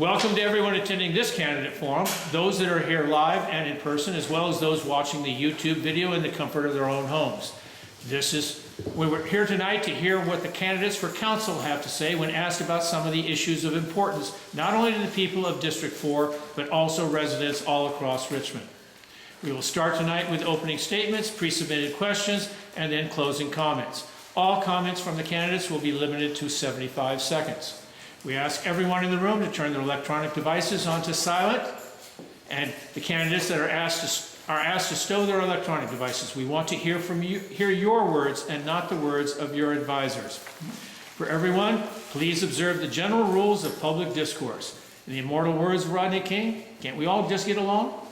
Welcome to everyone attending this candidate forum, those that are here live and in person, as well as those watching the YouTube video in the comfort of their own homes. We were here tonight to hear what the candidates for council have to say when asked about some of the issues of importance, not only to the people of District 4, but also residents all across Richmond. We will start tonight with opening statements, pre-submitted questions, and then closing comments. All comments from the candidates will be limited to 75 seconds. We ask everyone in the room to turn their electronic devices onto silent, and the candidates that are asked to stow their electronic devices. We want to hear from you, hear your words and not the words of your advisors. For everyone, please observe the general rules of public discourse. In the immortal words of Rodney King, can't we all just get along?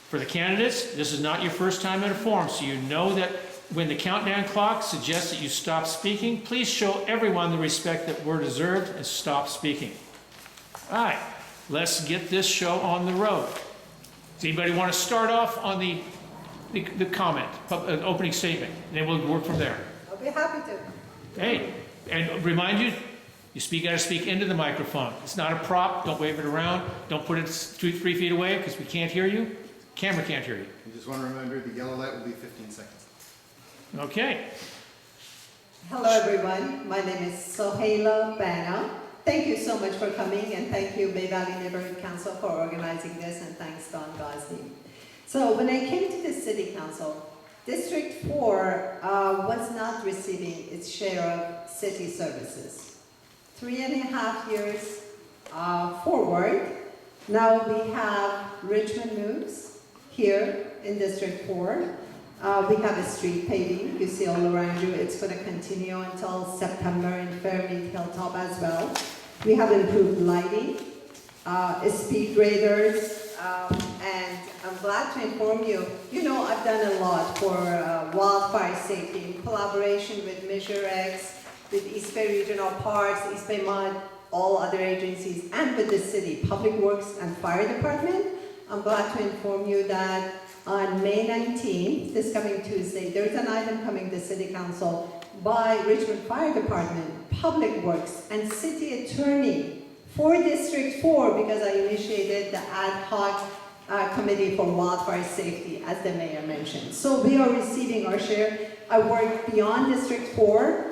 For the candidates, this is not your first time at a forum, so you know that when the countdown clock suggests that you stop speaking, please show everyone the respect that we're deserved and stop speaking. All right, let's get this show on the road. Does anybody want to start off on the comment, opening statement? Then we'll work from there. I'll be happy to. Hey, and remind you, you got to speak into the microphone. It's not a prop. Don't wave it around. Don't put it 2-3 feet away because we can't hear you. Camera can't hear you. You just want to remember the yellow light will be 15 seconds. Okay. Hello everyone, my name is Soheila Bana. Thank you so much for coming, and thank you Bay Valley Neighborhood Council for organizing this, and thanks Don Gosney. So when I came to the City Council, District 4 was not receiving its share of city services. 3.5 years forward, now we have Richmond Moves here in District 4. We have a street paving, you see all around you. It's going to continue until September in Fairmead Hilltop as well. We have improved lighting, speed radars, and I'm glad to inform you, I've done a lot for wildfire safety in collaboration with Measure X, with East Bay Regional Parks, East Bay Mud, all other agencies, and with the city, Public Works and Fire Department. I'm glad to inform you that on May 19th, this coming Tuesday, there's an item coming to City Council by Richmond Fire Department, Public Works, and City Attorney for District 4, because I initiated the ad hoc committee for wildfire safety, as the mayor mentioned. So we are receiving our share. I worked beyond District 4,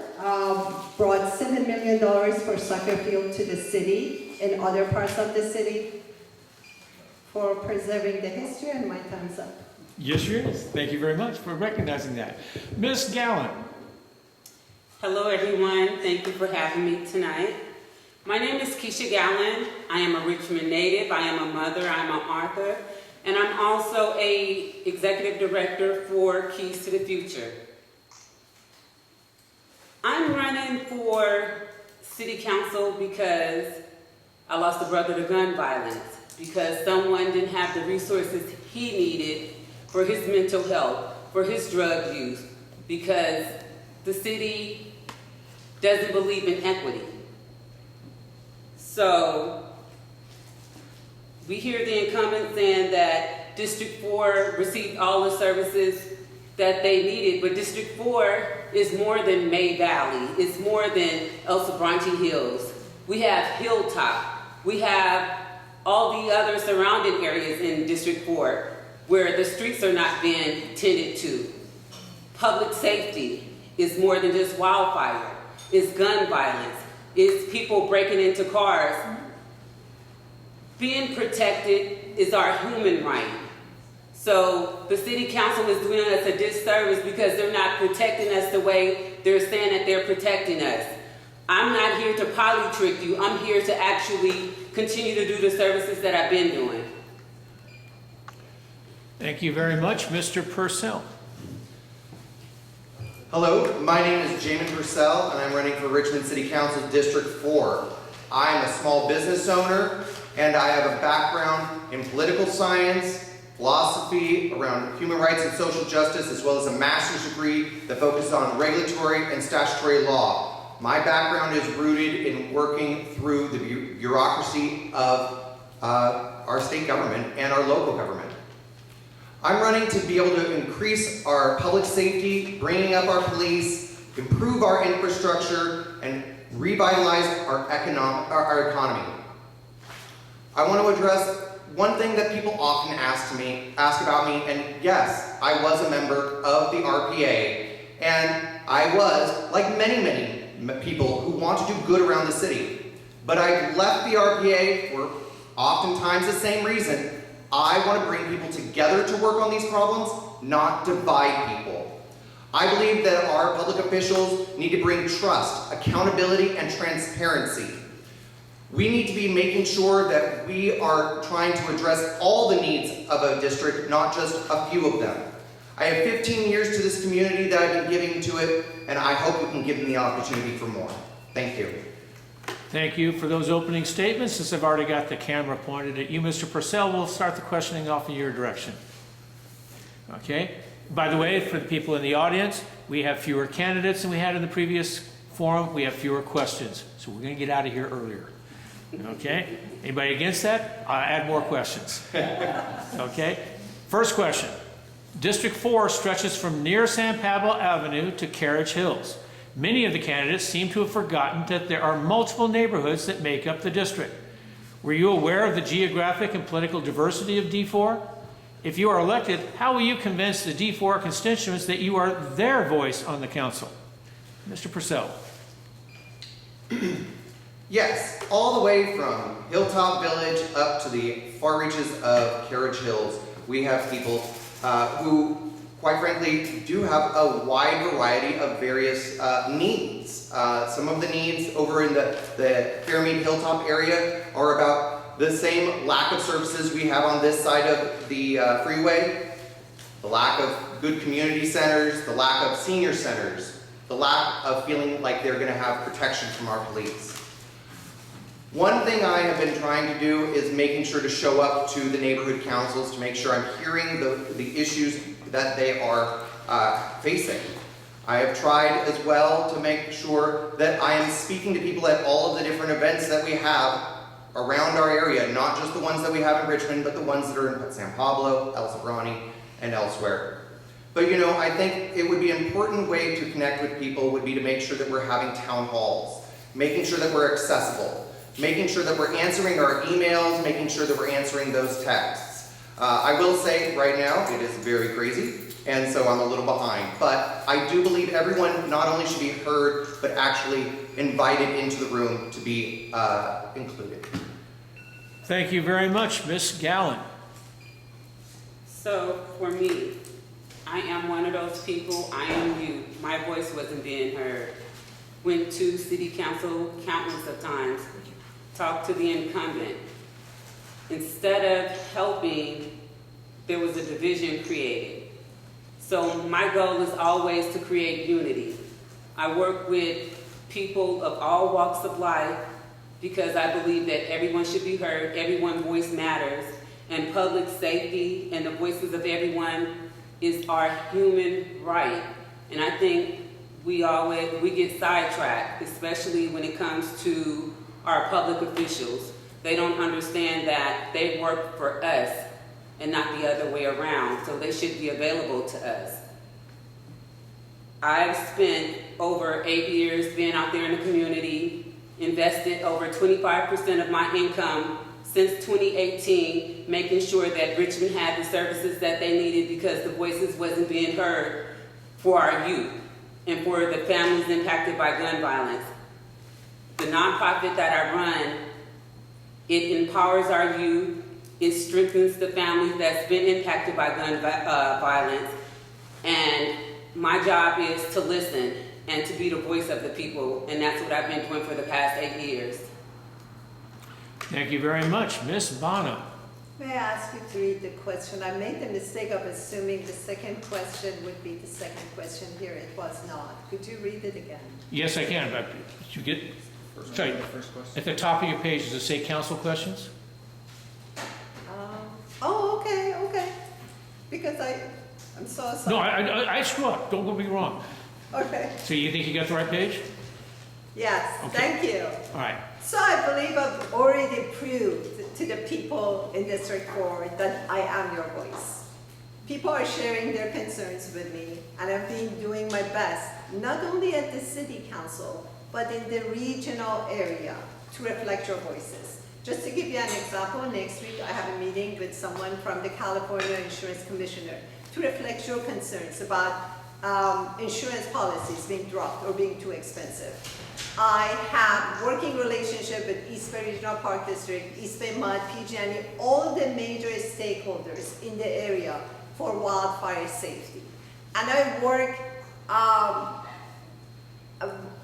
brought $7 million for soccer field to the city in other parts of the city for preserving the history, and my time's up. Yes, yours. Thank you very much for recognizing that. Ms. Gallen. Hello, everyone. Thank you for having me tonight. My name is Keycha Gallen. I am a Richmond native. I am a mother. I'm an author. And I'm also an executive director for Keys to the Future. I'm running for city council because I lost a brother to gun violence, because someone didn't have the resources he needed for his mental health, for his drug use, because the city doesn't believe in equity. So we hear the incumbent saying that District 4 received all the services that they needed, but District 4 is more than May Valley. It's more than El Sobrante Hills. We have Hilltop. We have all the other surrounding areas in District 4 where the streets are not being tended to. Public safety is more than just wildfire. It's gun violence. It's people breaking into cars. Being protected is our human right. So the city council is doing us a disservice because they're not protecting us the way they're saying that they're protecting us. I'm not here to poly-trick you. I'm here to actually continue to do the services that I've been doing. Thank you very much. Mr. Pursell. Hello, my name is Jamin Pursell, and I'm running for Richmond City Council District 4. I'm a small business owner, and I have a background in political science, philosophy around human rights and social justice, as well as a master's degree that focuses on regulatory and statutory law. My background is rooted in working through the bureaucracy of our state government and our local government. I'm running to be able to increase our public safety, bringing up our police, improve our infrastructure, and revitalize our economy. I want to address one thing that people often ask about me, and yes, I was a member of the RPA, and I was, like many people who want to do good around the city. But I left the RPA for oftentimes the same reason. I want to bring people together to work on these problems, not divide people. I believe that our public officials need to bring trust, accountability, and transparency. We need to be making sure that we are trying to address all the needs of a district, not just a few of them. I have 15 years to this community that I've been giving to it, and I hope you can give me the opportunity for more. Thank you. Thank you for those opening statements. Since I've already got the camera pointed at you, Mr. Pursell, we'll start the questioning off in your direction. Okay? By the way, for the people in the audience, we have fewer candidates than we had in the previous forum. We have fewer questions. So we're going to get out of here earlier. Okay? Anybody against that? I'll add more questions. Okay? First question. District 4 stretches from near San Pablo Avenue to Carriage Hills. Many of the candidates seem to have forgotten that there are multiple neighborhoods that make up the district. Were you aware of the geographic and political diversity of D4? If you are elected, how will you convince the D4 constituents that you are their voice on the council? Mr. Pursell. Yes, all the way from Hilltop Village up to the far reaches of Carriage Hills, we have people who, quite frankly, do have a wide variety of various needs. Some of the needs over in the Fairmead Hilltop area are about the same lack of services we have on this side of the freeway, the lack of good community centers, the lack of senior centers, the lack of feeling like they're going to have protection from our police. One thing I have been trying to do is making sure to show up to the neighborhood councils to make sure I'm hearing the issues that they are facing. I have tried as well to make sure that I am speaking to people at all of the different events that we have around our area, not just the ones that we have in Richmond, but the ones that are in San Pablo, El Sobrani, and elsewhere. But you know, I think it would be an important way to connect with people would be to make sure that we're having town halls, making sure that we're accessible, making sure that we're answering our emails, making sure that we're answering those texts. I will say right now, it is very crazy, and so I'm a little behind. But I do believe everyone not only should be heard, but actually invited into the room to be included. Thank you very much, Ms. Gallen. So for me, I am one of those people. I am you. My voice wasn't being heard. Went to city council countless of times. Talked to the incumbent. Instead of helping, there was a division created. So my goal is always to create unity. I work with people of all walks of life because I believe that everyone should be heard, everyone's voice matters, and public safety and the voices of everyone is our human right. And I think we get sidetracked, especially when it comes to our public officials. They don't understand that they work for us and not the other way around, so they should be available to us. I've spent over 8 years being out there in the community, invested over 25% of my income since 2018, making sure that Richmond had the services that they needed because the voices wasn't being heard for our youth and for the families impacted by gun violence. The nonprofit that I run, it empowers our youth, it strengthens the families that's been impacted by gun violence, and my job is to listen and to be the voice of the people, and that's what I've been doing for the past 8 years. Thank you very much. Ms. Bana. May I ask you to read the question? I made the mistake of assuming the second question would be the second question here. It was not. Could you read it again? Yes, I can, but did you get, sorry, at the top of your page, does it say council questions? Oh, okay. Because I'm so sorry. No, I screw up. Don't get me wrong. Okay. So you think you got the right page? Yes, Okay. thank you. All right. So I believe I've already proved to the people in District 4 that I am your voice. People are sharing their concerns with me, and I've been doing my best, not only at the city council, but in the regional area, to reflect your voices. Just to give you an example, next week I have a meeting with someone from the California Insurance Commissioner to reflect your concerns about insurance policies being dropped or being too expensive. I have working relationship with East Bay Regional Park District, East Bay Mud, PG&E, all the major stakeholders in the area for wildfire safety. And I work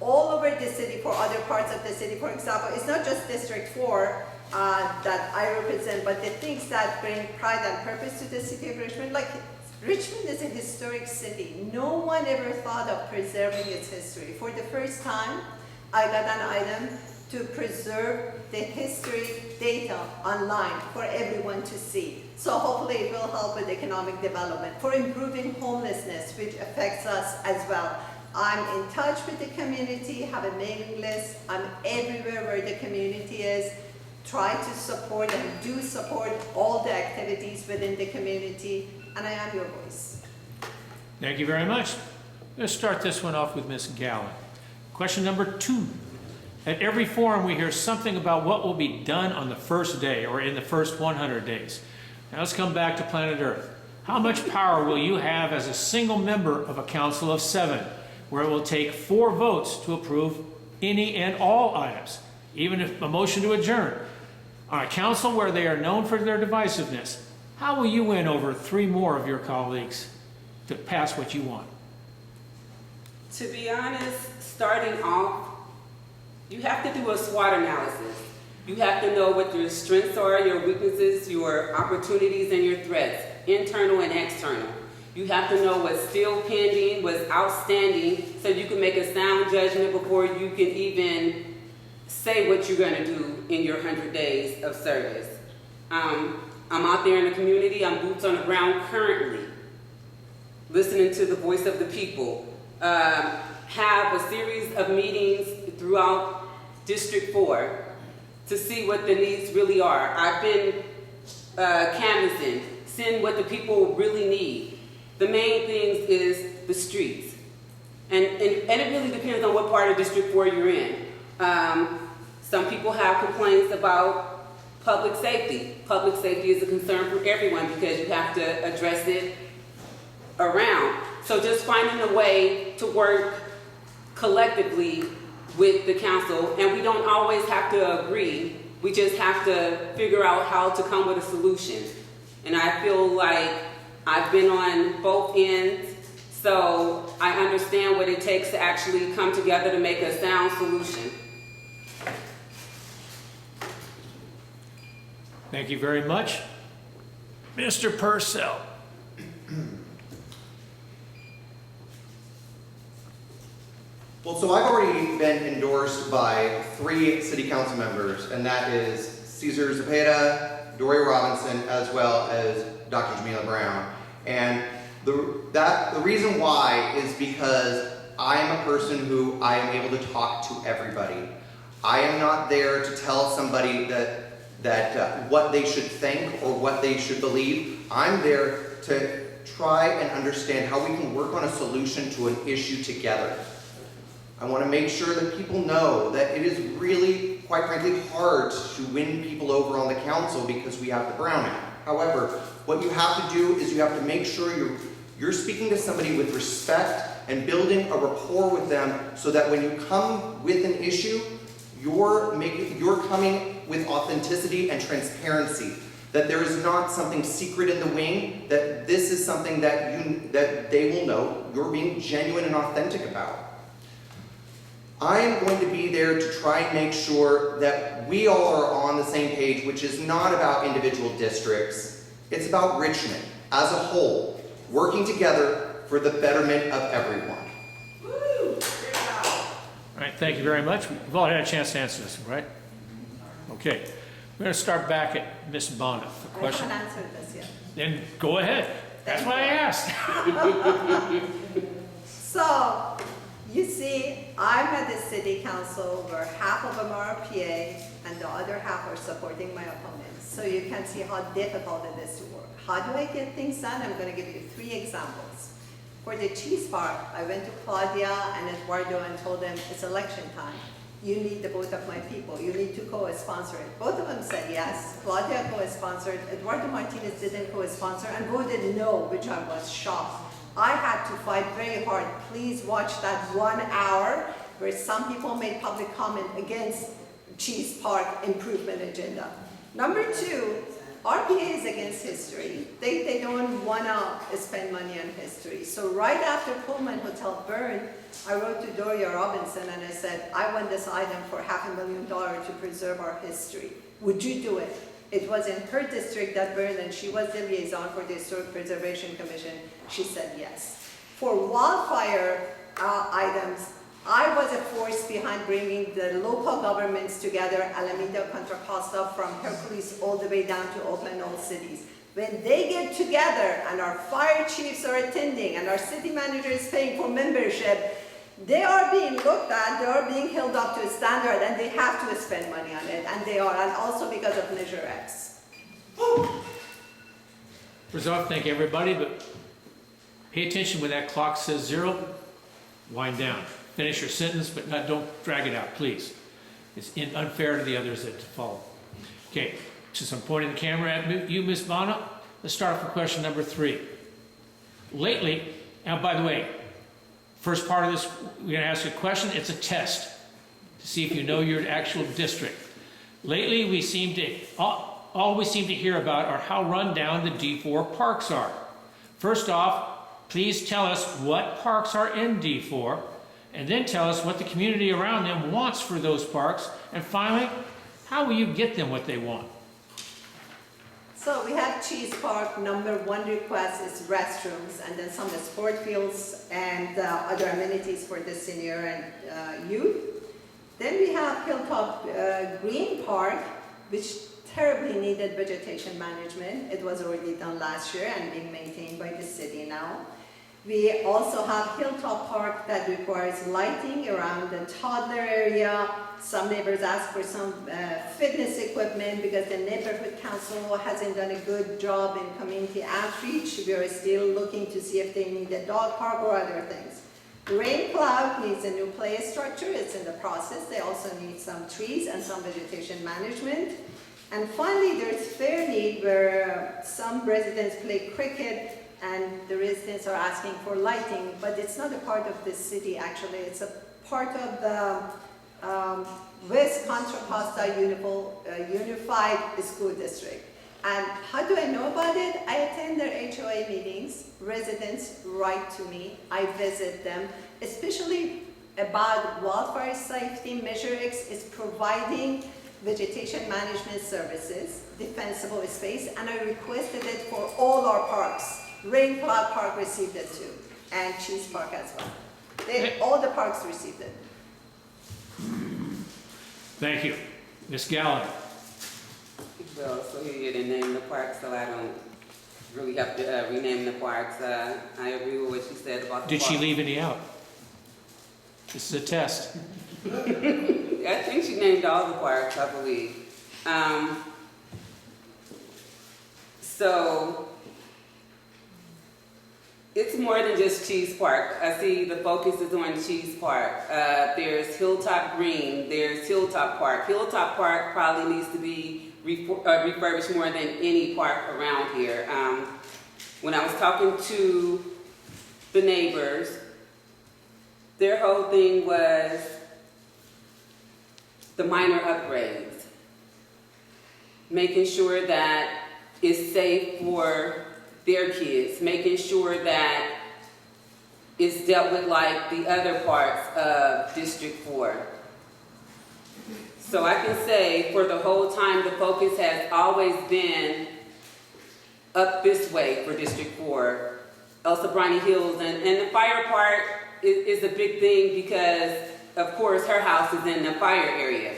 all over the city for other parts of the city. For example, it's not just District 4 that I represent, but the things that bring pride and purpose to the city of Richmond. Like, Richmond is a historic city. No one ever thought of preserving its history. For the first time, I got an item to preserve the history data online for everyone to see. So hopefully it will help with economic development, for improving homelessness, which affects us as well. I'm in touch with the community, have a mailing list. I'm everywhere where the community is. Try to support and do support all the activities within the community, and I am your voice. Thank you very much. Let's start this one off with Ms. Gallen. Question number 2. At every forum, we hear something about what will be done on the first day or in the first 100 days. Now let's come back to planet Earth. How much power will you have as a single member of a council of 7, where it will take 4 votes to approve any and all items, even if a motion to adjourn? On a council where they are known for their divisiveness, how will you win over 3 more of your colleagues to pass what you want? To be honest, starting off, you have to do a SWOT analysis. You have to know what your strengths are, your weaknesses, your opportunities, and your threats, internal and external. You have to know what's still pending, what's outstanding, so you can make a sound judgment before you can even say what you're going to do in your 100 days of service. I'm out there in the community. I'm boots on the ground currently, listening to the voice of the people. Have a series of meetings throughout District 4 to see what the needs really are. I've been canvassing, seeing what the people really need. The main things is the streets. And it really depends on what part of District 4 you're in. Some people have complaints about public safety. Public safety is a concern for everyone because you have to address it around. So just finding a way to work collectively with the council, and we don't always have to agree. We just have to figure out how to come with a solution. And I feel like I've been on both ends, so I understand what it takes to actually come together to make a sound solution. Thank you very much. Mr. Pursell. Well, so I've already been endorsed by 3 city council members, and that is Cesar Zepeda, Dory Robinson, as well as Dr. Jamila Brown. And the reason why is because I am a person who I am able to talk to everybody. I am not there to tell somebody that what they should think or what they should believe. I'm there to try and understand how we can work on a solution to an issue together. I want to make sure that people know that it is really, quite frankly, hard to win people over on the council because we have the Brown Act. However, what you have to do is you have to make sure you're speaking to somebody with respect and building a rapport with them so that when you come with an issue, you're coming with authenticity and transparency. That there is not something secret in the wing, that this is something that they will know you're being genuine and authentic about. I am going to be there to try and make sure that we all are on the same page, which is not about individual districts. It's about Richmond as a whole, working together for the betterment of everyone. Woo! All right, thank you very much. We've all had a chance to answer this, right? Okay. We're going to start back at Ms. Bana for I question. haven't answered this yet. Then go ahead. That's why I asked. So, you see, I'm at the city council where half of them are PA and the other half are supporting my opponents. So you can see how difficult it is to work. How do I get things done? I'm going to give you 3 examples. For the cheese part, I went to Claudia and Eduardo and told them it's election time. you need the vote of my people. You need to co-sponsor it. Both of them said yes. Claudia co-sponsored. Eduardo Martinez didn't co-sponsor and voted no, which I was shocked. I had to fight very hard. Please watch that 1 hour where some people made public comment against Cheese Park improvement agenda. Number two, RPA is against history. They don't want to spend money on history. So right after Pullman Hotel burned, I wrote to Doria Robinson and I said, I want this item for $500,000 to preserve our history. Would you do it? It was in her district that burned and she was the liaison for the Historic Preservation Commission. She said yes. For wildfire items, I was a force behind bringing the local governments together, Alameda, Contra Costa, from Hercules all the way down to Oakland, all cities. When they get together and our fire chiefs are attending and our city manager is paying for membership, they are being looked at, they are being held up to a standard and they have to spend money on it, and they are, and also because of Measure X. First off, thank everybody, but pay attention when that clock says 0, wind down. Finish your sentence, but don't drag it out, please. It's unfair to the others that follow. Okay, since I'm pointing the camera at you, Ms. Bana, let's start off with question number 3. Lately, and by the way, first part of this, we're gonna ask you a question, it's a test to see if you know your actual district. Lately, we seem to, all we seem to hear about are how run down the D4 parks are. First off, please tell us what parks are in D4, and then tell us what the community around them wants for those parks. And finally, how will you get them what they want? So we have Cheese Park. Number 1 request is restrooms, and then some of the sport fields and other amenities for the senior and youth. Then we have Hilltop Green Park, which terribly needed vegetation management. It was already done last year and being maintained by the city now. We also have Hilltop Park that requires lighting around the toddler area. Some neighbors ask for some fitness equipment because the neighborhood council hasn't done a good job in community outreach. We are still looking to see if they need a dog park or other things. Rain Cloud needs a new play structure. It's in the process. They also need some trees and some vegetation management. And finally, there's Fairmead, where some residents play cricket and the residents are asking for lighting, but it's not a part of the city actually. It's a part of the West Contra Costa Unified School District. And how do I know about it? I attend their HOA meetings. Residents write to me. I visit them, especially about wildfire safety. Measure X is providing vegetation management services, defensible space, and I requested it for all our parks. Rain Cloud Park received it too, and Cheese Park as well. All the parks received it. Thank you. Ms. Gallagher. Well, so you didn't name the parks, so I don't really have to rename the parks. I agree with what she said about the Did she parks. leave any out? This is a test. I think she named all the parks, I believe. So it's more than just Cheese Park. I see the focus is on Cheese Park. There's Hilltop Green, there's Hilltop Park. Hilltop Park probably needs to be refurbished more than any park around here. When I was talking to the neighbors, their whole thing was the minor upgrades. Making sure that it's safe for their kids, making sure that it's dealt with like the other parts of District 4. So I can say for the whole time the focus has always been up this way for District 4, El Sobrani Hills, and the fire part is a big thing because of course her house is in the fire area.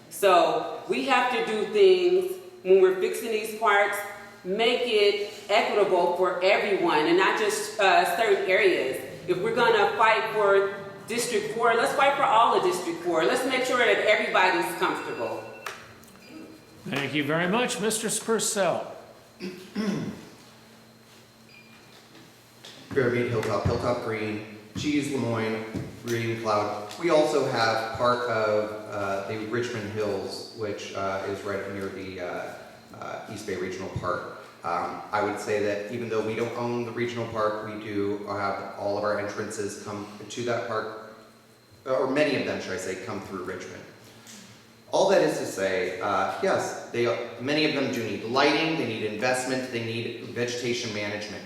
So we have to do things when we're fixing these parks, make it equitable for everyone and not just certain areas. If we're gonna fight for District 4, let's fight for all of District 4. Let's make sure that everybody's comfortable. Thank you very much, Mr. Pursell. Fairmead, Hilltop, Hilltop Green, Cheese, Lemoyne, Green Cloud. We also have part of the Richmond Hills, which is right near the East Bay Regional Park. I would say that even though we don't own the regional park, we do have all of our entrances come to that park, or many of them, should I say, come through Richmond. All that is to say, yes, many of them do need lighting, they need investment, they need vegetation management.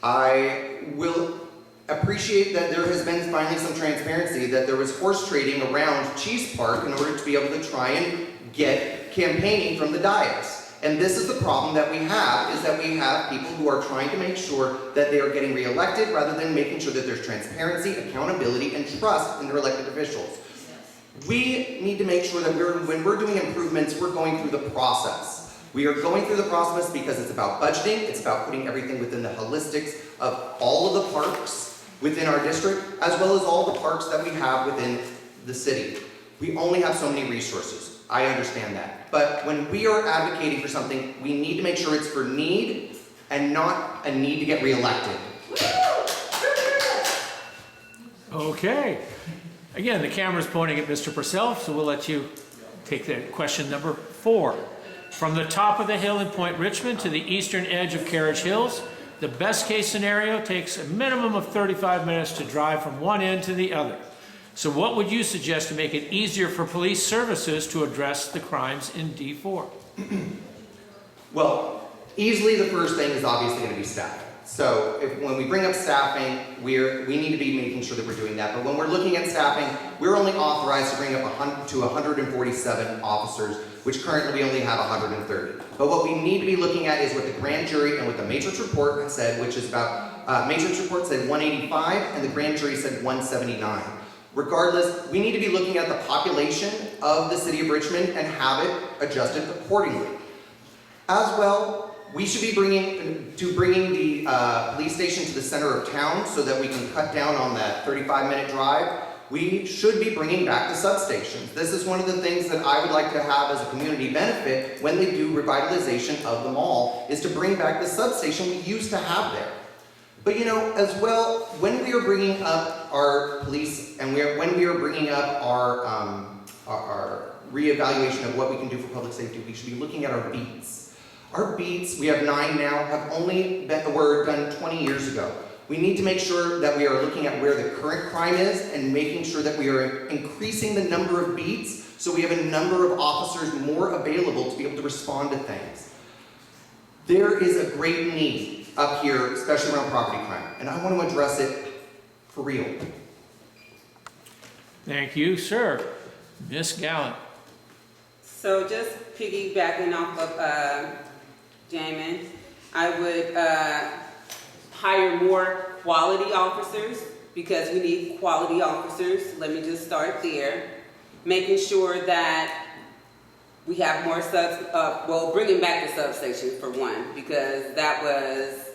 I will appreciate that there has been finally some transparency that there was horse trading around Cheese Park in order to be able to try and get campaigning from the dais. And this is the problem that we have, is that we have people who are trying to make sure that they are getting reelected rather than making sure that there's transparency, accountability, and trust in their elected officials. We need to make sure that when we're doing improvements, we're going through the process. We are going through the process because it's about budgeting, it's about putting everything within the holistics of all of the parks within our district, as well as all the parks that we have within the city. We only have so many resources. I understand that. But when we are advocating for something, we need to make sure it's for need and not a need to get reelected. Okay. Again, the camera's pointing at Mr. Pursell, so we'll let you take the question number 4. From the top of the hill in Point Richmond to the eastern edge of Carriage Hills, the best case scenario takes a minimum of 35 minutes to drive from one end to the other. So what would you suggest to make it easier for police services to address the crimes in D4? Well, easily the first thing is obviously going to be staffing. So when we bring up staffing, we need to be making sure that we're doing that. But when we're looking at staffing, we're only authorized to bring up 147 officers, which currently we only have 130. But what we need to be looking at is what the grand jury and what the matrix report has said, which is about, matrix report said 185 and the grand jury said 179. Regardless, we need to be looking at the population of the city of Richmond and have it adjusted accordingly. As well, we should be bringing the police station to the center of town so that we can cut down on that 35-minute drive. We should be bringing back the substations. This is one of the things that I would like to have as a community benefit when they do revitalization of the mall, is to bring back the substation we used to have there. But you know, as well, when we are bringing up our police and when we are bringing up our reevaluation of what we can do for public safety, we should be looking at our beats. Our beats, we have 9 now, were done 20 years ago. We need to make sure that we are looking at where the current crime is and making sure that we are increasing the number of beats so we have a number of officers more available to be able to respond to things. There is a great need up here, especially around property crime, and I want to address it for real. Thank you, sir. Miss Gallant. So just piggybacking off of Jamin, I would hire more quality officers, because we need quality officers. Let me just start there. Making sure that we have more bringing back the substations for one, because that was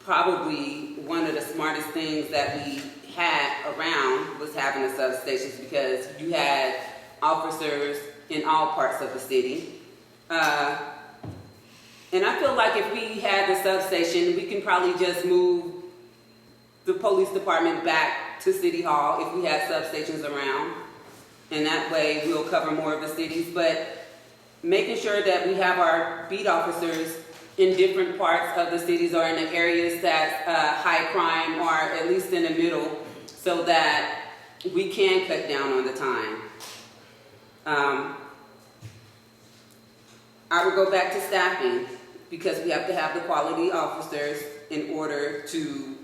probably one of the smartest things that we had around, was having the substations, because you had officers in all parts of the city. And I feel like if we had the substation, we can probably just move the police department back to City Hall if we had substations around. And that way we'll cover more of the cities. But making sure that we have our beat officers in different parts of the cities or in the areas that's high crime, or at least in the middle, so that we can cut down on the time. I would go back to staffing, because we have to have the quality officers in order to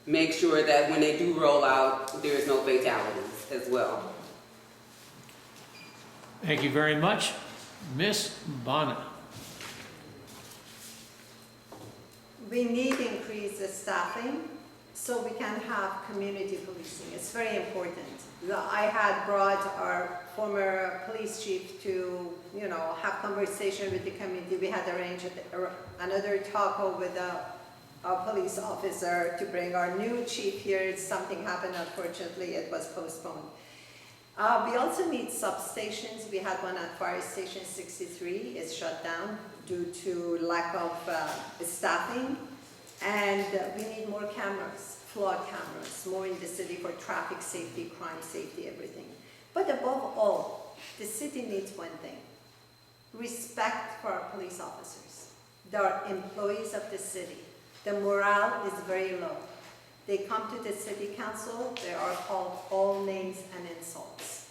make sure that when they do roll out, there is no fatalities as well. Thank you very much. Miss Bana. We need to increase the staffing so we can have community policing. It's very important. I had brought our former police chief to, have conversation with the community. We had arranged another talk with our police officer to bring our new chief here. Something happened, unfortunately, it was postponed. We also need substations. We had one at Fire Station 63. It's shut down due to lack of staffing. And we need more cameras. flood cameras, more in the city for traffic safety, crime safety, everything. But above all, the city needs one thing: respect for our police officers. They are employees of the city. The morale is very low. They come to the city council, they are called all names and insults.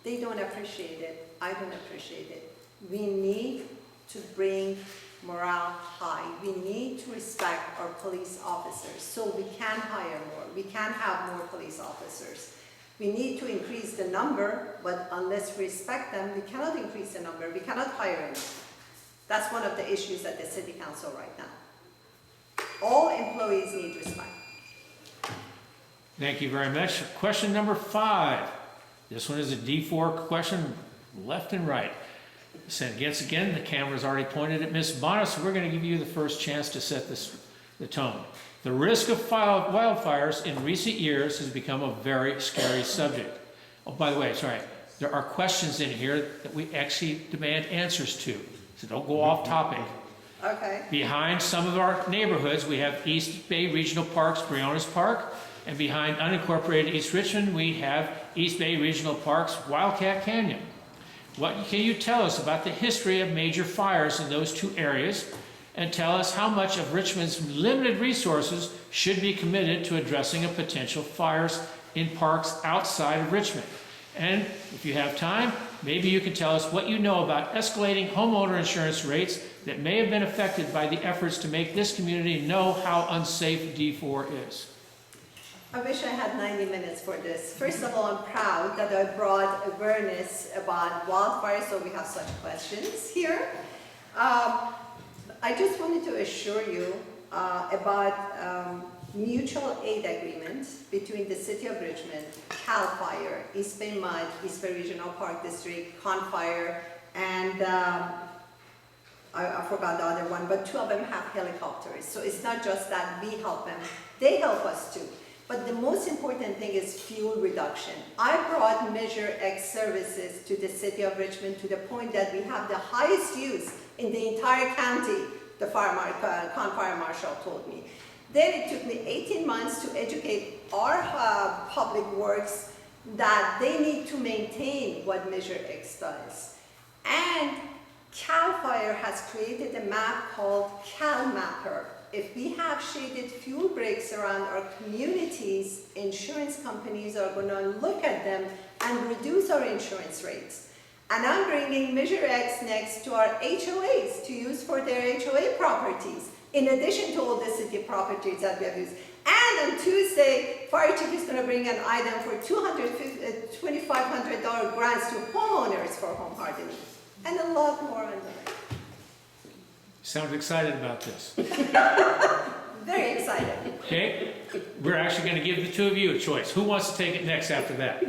They don't appreciate it, I don't appreciate it. We need to bring morale high. We need to respect our police officers so we can hire more, we can have more police officers. We need to increase the number, but unless we respect them, we cannot increase the number, we cannot hire them. That's one of the issues at the city council right now. All employees need respect. Thank you very much. Question number 5. This one is a D4 question, left and right. So again, the camera's already pointed at Ms. Bana, so we're going to give you the first chance to set the tone. The risk of wildfires in recent years has become a very scary subject. Oh, by the way, sorry, there are questions in here that we actually demand answers to, so don't go off topic. Okay. Behind some of our neighborhoods, we have East Bay Regional Parks, Briones Park, and behind unincorporated East Richmond, we have East Bay Regional Parks, Wildcat Canyon. What can you tell us about the history of major fires in those two areas, and tell us how much of Richmond's limited resources should be committed to addressing a potential fires in parks outside of Richmond? And if you have time, maybe you can tell us what you know about escalating homeowner insurance rates that may have been affected by the efforts to make this community know how unsafe D4 is. I wish I had 90 minutes for this. First of all, I'm proud that I brought awareness about wildfires, so we have such questions here. I just wanted to assure you about mutual aid agreement between the City of Richmond, CAL FIRE, East Bay MUD, East Bay Regional Park District, CON FIRE, and I forgot the other one, but 2 of them have helicopters. So it's not just that we help them, they help us too. But the most important thing is fuel reduction. I brought Measure X services to the City of Richmond to the point that we have the highest use in the entire county, the fire marshal told me. Then it took me 18 months to educate our public works that they need to maintain what Measure X does. And CAL FIRE has created a map called CAL Mapper. If we have shaded fuel breaks around our communities, insurance companies are going to look at them and reduce our insurance rates. And I'm bringing Measure X next to our HOAs to use for their HOA properties, in addition to all the city properties that we have used. And on Tuesday, Fire Chief is going to bring an item for $2,500 grants to homeowners for home hardening, and a lot more on that. Sound excited about this? Very excited. Okay, we're actually going to give the 2 of you a choice. Who wants to take it next after that?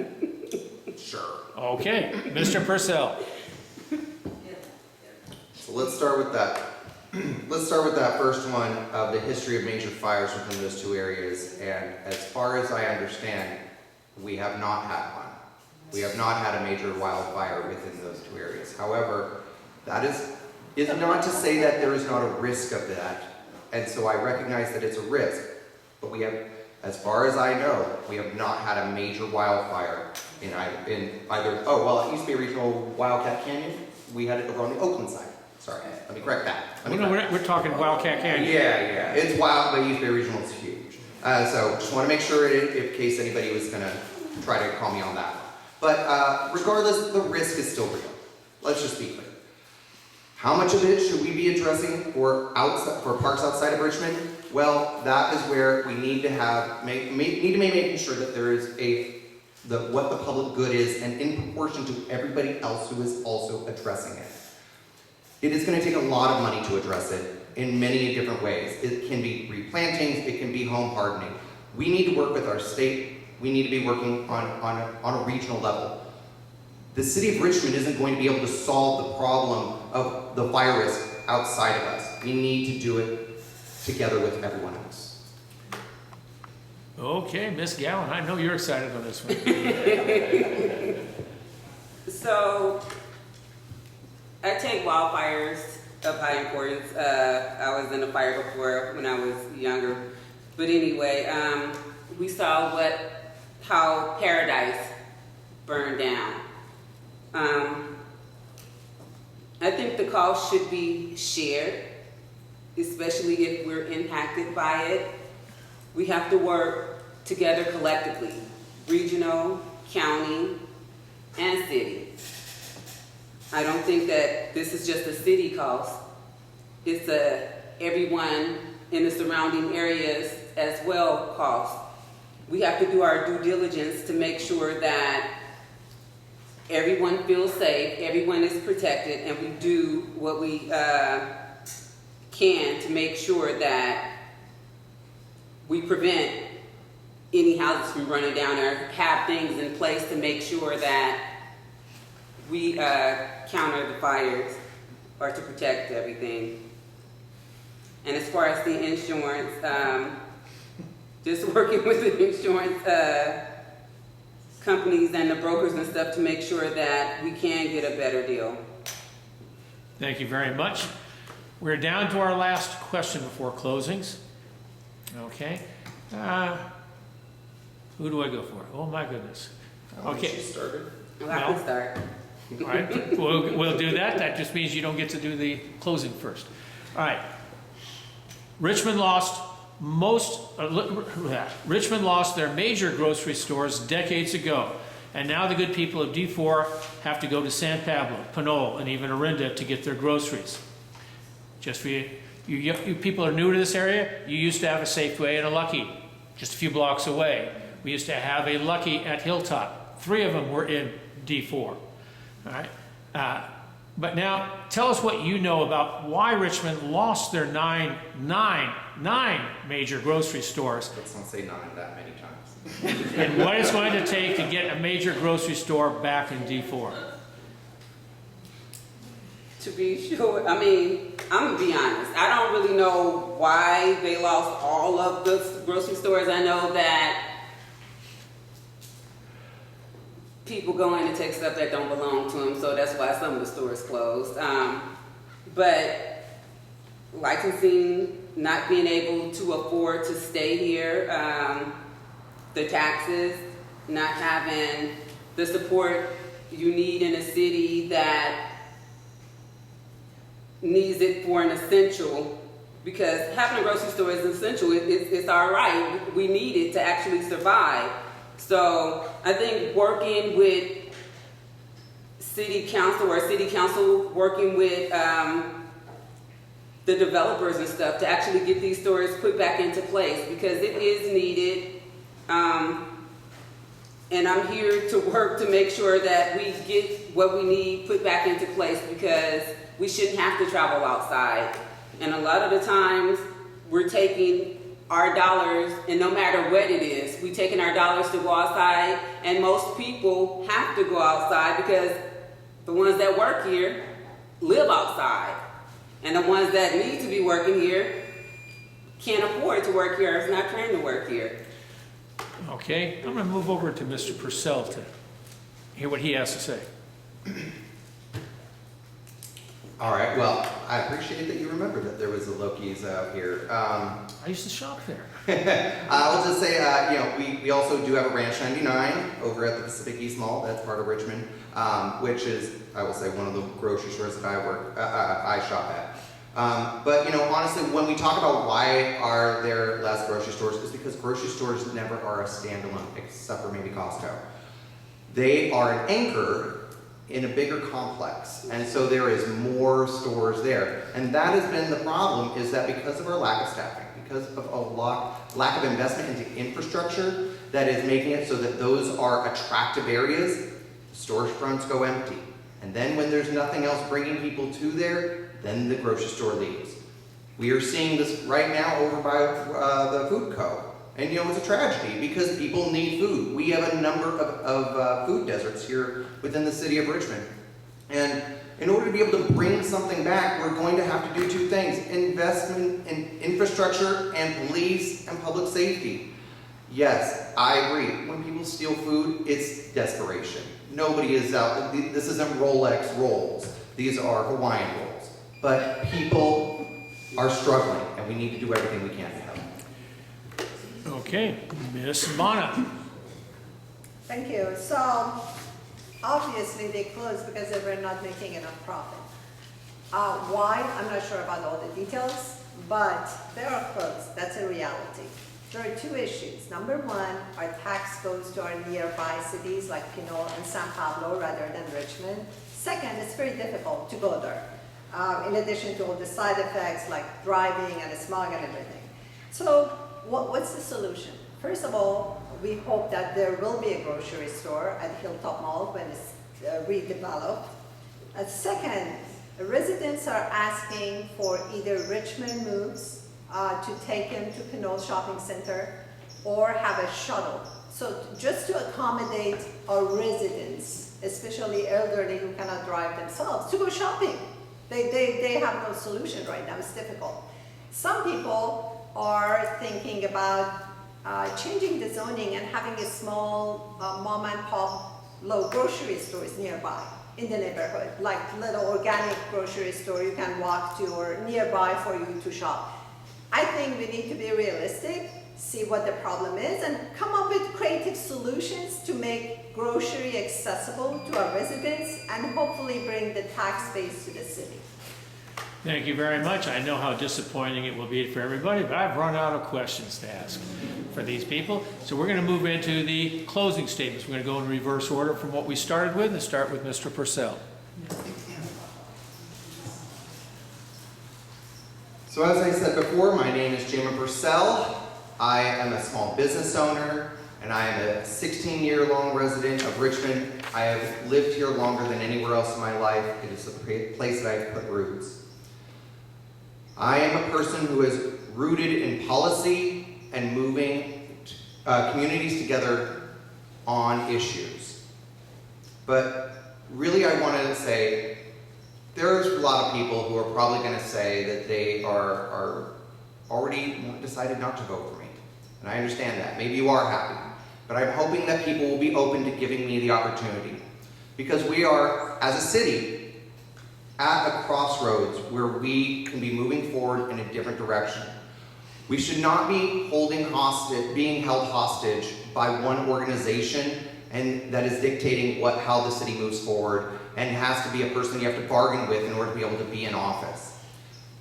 Sure. Okay, Mr. Pursell. So let's start with that. Let's start with that first one of the history of major fires within those 2 areas. And as far as I understand, we have not had one. We have not had a major wildfire within those 2 areas. However, that is not to say that there is not a risk of that. And so I recognize that it's a risk. But we have, as far as I know, we have not had a major wildfire in either, oh, well, at East Bay Regional Wildcat Canyon, we had it over on the Oakland side. Sorry, let me correct that. We're talking Wildcat Canyon. Yeah, it's wild, but East Bay Regional is huge. So just want to make sure in case anybody was going to try to call me on that. But regardless, the risk is still real. Let's just be clear. How much of it should we be addressing for parks outside of Richmond? Well, that is where we need to be making sure that there is what the public good is, and in proportion to everybody else who is also addressing it. It is going to take a lot of money to address it in many different ways. It can be replantings, it can be home hardening. We need to work with our state. We need to be working on a regional level. The city of Richmond isn't going to be able to solve the problem of the fire risk outside of us. We need to do it together with everyone else. Okay, Ms. Gallen, I know you're excited on this one. So, I take wildfires of high importance. I was in a fire before when I was younger. But anyway, we saw how Paradise burned down. I think the cost should be shared, especially if we're impacted by it. We have to work together collectively, regional, county, and city. I don't think that this is just a city cost. It's everyone in the surrounding areas as well cost. We have to do our due diligence to make sure that everyone feels safe, everyone is protected, and we do what we can to make sure that we prevent any houses from running down or have things in place to make sure that we counter the fires or to protect everything. And as far as the insurance, just working with the insurance companies and the brokers and stuff to make sure that we can get a better deal. Thank you very much. We're down to our last question before closings. Okay. Who do I go for? Oh my goodness. Okay. She started. Well, I can start. All right. We'll do that. That just means you don't get to do the closing first. All right. Richmond lost their major grocery stores decades ago, and now the good people of D4 have to go to San Pablo, Pinole, and even Orinda to get their groceries. Just for you people are new to this area, you used to have a Safeway and a Lucky just a few blocks away. We used to have a Lucky at Hilltop. 3 of them were in D4. All right. But now, tell us what you know about why Richmond lost their nine major grocery stores. Let's not say 9 that many times. And what it's going to take to get a major grocery store back in D4. To be sure, I mean, I'm gonna be honest. I don't really know why they lost all of the grocery stores. I know that people go in and take stuff that don't belong to them, so that's why some of the stores closed. But licensing, not being able to afford to stay here, the taxes, not having the support you need in a city that needs it for an essential, because having a grocery store is essential. It's all right. We need it to actually survive. So I think working with city council working with the developers and stuff to actually get these stores put back into place, because it is needed. And I'm here to work to make sure that we get what we need put back into place, because we shouldn't have to travel outside. And a lot of the times we're taking our dollars, and no matter what it is, we're taking our dollars to go outside, and most people have to go outside because the ones that work here live outside. And the ones that need to be working here can't afford to work here, or is not trained to work here. Okay, I'm going to move over to Mr. Pursell to hear what he has to say. All right, well, I appreciate that you remember that there was a Loki's out here. I used to shop there. I'll just say, we also do have a Ranch 99 over at the Pacific East Mall. That's part of Richmond, which is, I will say, one of the grocery stores that I shop at. But honestly, when we talk about why are there less grocery stores, it's because grocery stores never are a standalone, except for maybe Costco. They are an anchor in a bigger complex, and so there is more stores there. And that has been the problem, is that because of our lack of staffing, because of a lack of investment into infrastructure, that is making it so that those are attractive areas, storefronts go empty. And then when there's nothing else bringing people to there, then the grocery store leaves. We are seeing this right now over by the food co. And it's a tragedy because people need food. We have a number of food deserts here within the city of Richmond. And in order to be able to bring something back, we're going to have to do 2 things: investment in infrastructure and police and public safety. Yes, I agree. When people steal food, it's desperation. Nobody is out. This isn't Rolex rolls. These are Hawaiian rolls. But people are struggling, and we need to do everything we can to help. Okay, Ms. Bana. Thank you. So obviously they closed because they were not making enough profit. Why? I'm not sure about all the details, but they are closed. That's a reality. There are two issues. Number one, our tax goes to our nearby cities like Pinole and San Pablo rather than Richmond. Second, it's very difficult to go there, in addition to all the side effects like driving and the smog and everything. So what's the solution? First of all, we hope that there will be a grocery store at Hilltop Mall when it's redeveloped. Second, residents are asking for either Richmond moves to take them to Pinole Shopping Center or have a shuttle. So just to accommodate our residents, especially elderly who cannot drive themselves, to go shopping. They have no solution right now, it's difficult. Some people are thinking about changing the zoning and having a small mom and pop low grocery stores nearby in the neighborhood, like little organic grocery store you can walk to or nearby for you to shop. I think we need to be realistic, see what the problem is, and come up with creative solutions to make grocery accessible to our residents and hopefully bring the tax base to the city. Thank you very much. I know how disappointing it will be for everybody, but I've run out of questions to ask for these people. So we're going to move into the closing statements. We're going to go in reverse order from what we started with and start with Mr. Pursell. So as I said before, my name is Jamin Pursell. I am a small business owner, and I am a 16-year-long resident of Richmond. I have lived here longer than anywhere else in my life. It is the place that I have put roots. I am a person who is rooted in policy and moving communities together on issues. But really I want to say, there's a lot of people who are probably going to say that they are already decided not to vote for me. And I understand that. Maybe you are happy. But I'm hoping that people will be open to giving me the opportunity. Because we are, as a city, at a crossroads where we can be moving forward in a different direction. We should not be being held hostage by one organization and that is dictating how the city moves forward and has to be a person you have to bargain with in order to be able to be in office.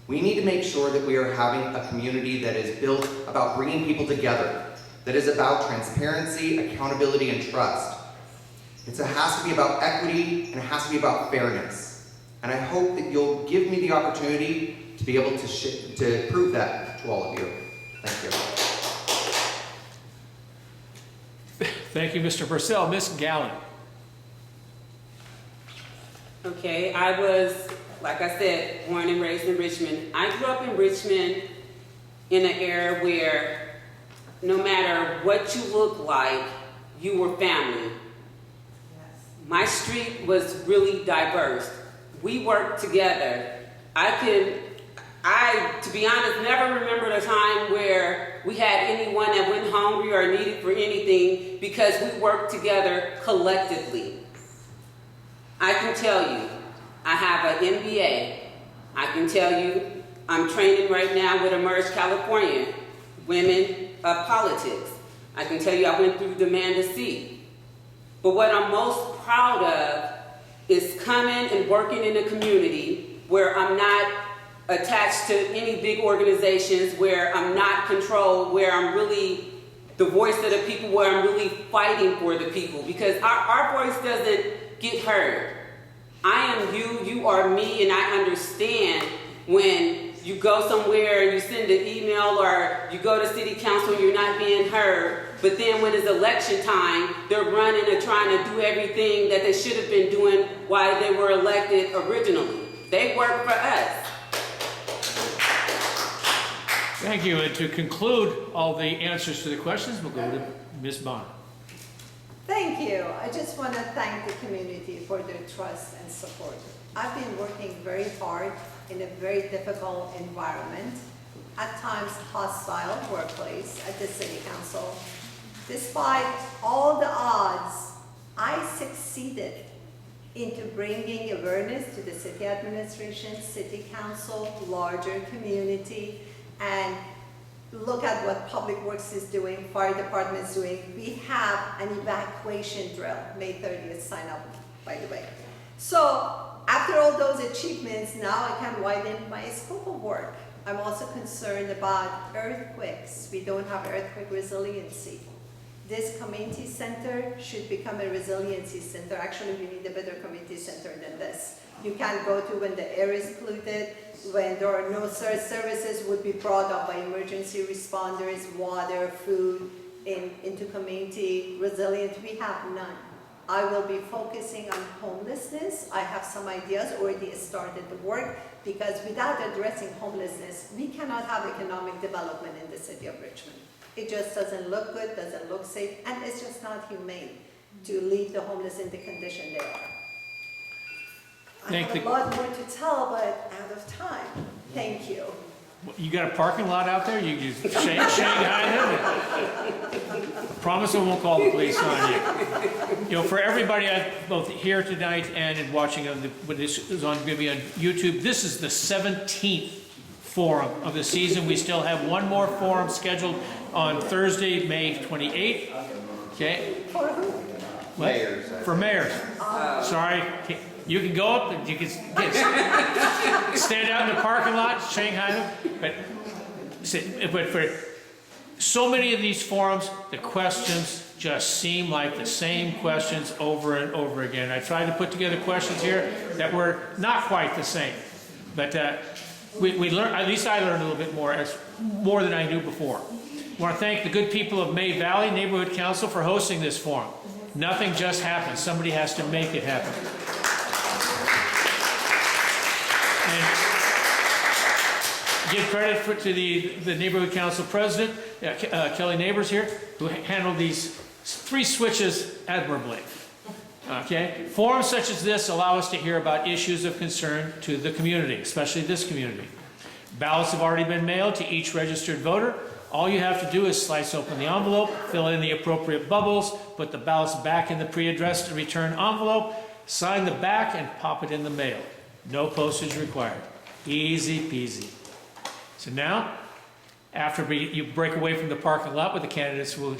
We need to make sure that we are having a community that is built about bringing people together, that is about transparency, accountability, and trust. It has to be about equity, and it has to be about fairness. And I hope that you'll give me the opportunity to be able to prove that to all of you. Thank you. Thank you, Mr. Pursell. Ms. Gallen. Okay, I was, like I said, born and raised in Richmond. I grew up in Richmond in an era where no matter what you look like, you were family. My street was really diverse. We worked together. I, to be honest, never remembered a time where we had anyone that went hungry or needed for anything because we worked together collectively. I can tell you, I have an MBA. I can tell you, I'm training right now with Emerge California, Women of Politics. I can tell you I went through Demand a Seat. But what I'm most proud of is coming and working in a community where I'm not attached to any big organizations, where I'm not controlled, where I'm really the voice of the people, where I'm really fighting for the people, because our voice doesn't get heard. I am you, you are me, and I understand when you go somewhere and you send an email or you go to city council and you're not being heard, but then when it's election time, they're running and trying to do everything that they should have been doing while they were elected originally. They work for us. Thank you. And to conclude all the answers to the questions, we'll go to Ms. Bana. Thank you. I just want to thank the community for their trust and support. I've been working very hard in a very difficult environment, at times hostile workplace at the city council. Despite all the odds, I succeeded into bringing awareness to the city administration, city council, larger community, and look at what Public Works is doing, Fire Department's doing. We have an evacuation drill, May 30th, sign up, by the way. So after all those achievements, now I can widen my scope of work. I'm also concerned about earthquakes. We don't have earthquake resiliency. This community center should become a resiliency center. Actually, we need a better community center than this. You can't go to when the air is polluted, when there are no services would be brought up by emergency responders, water, food, into community resilience. We have none. I will be focusing on homelessness. I have some ideas, already started the work, because without addressing homelessness, we cannot have economic development in the city of Richmond. It just doesn't look good, doesn't look safe, and it's just not humane to leave the homeless in the condition they are. I have a lot more to tell, but out of time. Thank you. You got a parking lot out there? You just Shanghai them? Promise I won't call the police on you. You know, for everybody both here tonight and watching when this is going to be on YouTube, this is the 17th forum of the season. We still have one more forum scheduled on Thursday, May 28th. Okay? For who? Mayors. For mayors. Sorry. You can go up and you can stand out in the parking lot, Shanghai them. But for so many of these forums, the questions just seem like the same questions over and over again. I tried to put together questions here that were not quite the same. But we learned, at least I learned a little bit more than I knew before. I want to thank the good people of May Valley Neighborhood Council for hosting this forum. Nothing just happens. Somebody has to make it happen. And give credit to the Neighborhood Council President, Kelly Neighbors here, who handled these 3 switches admirably. Okay? Forums such as this allow us to hear about issues of concern to the community, especially this community. Ballots have already been mailed to each registered voter. All you have to do is slice open the envelope, fill in the appropriate bubbles, put the ballots back in the pre-addressed and return envelope, sign the back, and pop it in the mail. No postage required. Easy peasy. So now, after you break away from the parking lot where the candidates will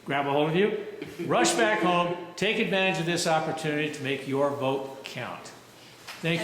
grab a hold of you, rush back home, take advantage of this opportunity to make your vote count. Thank you.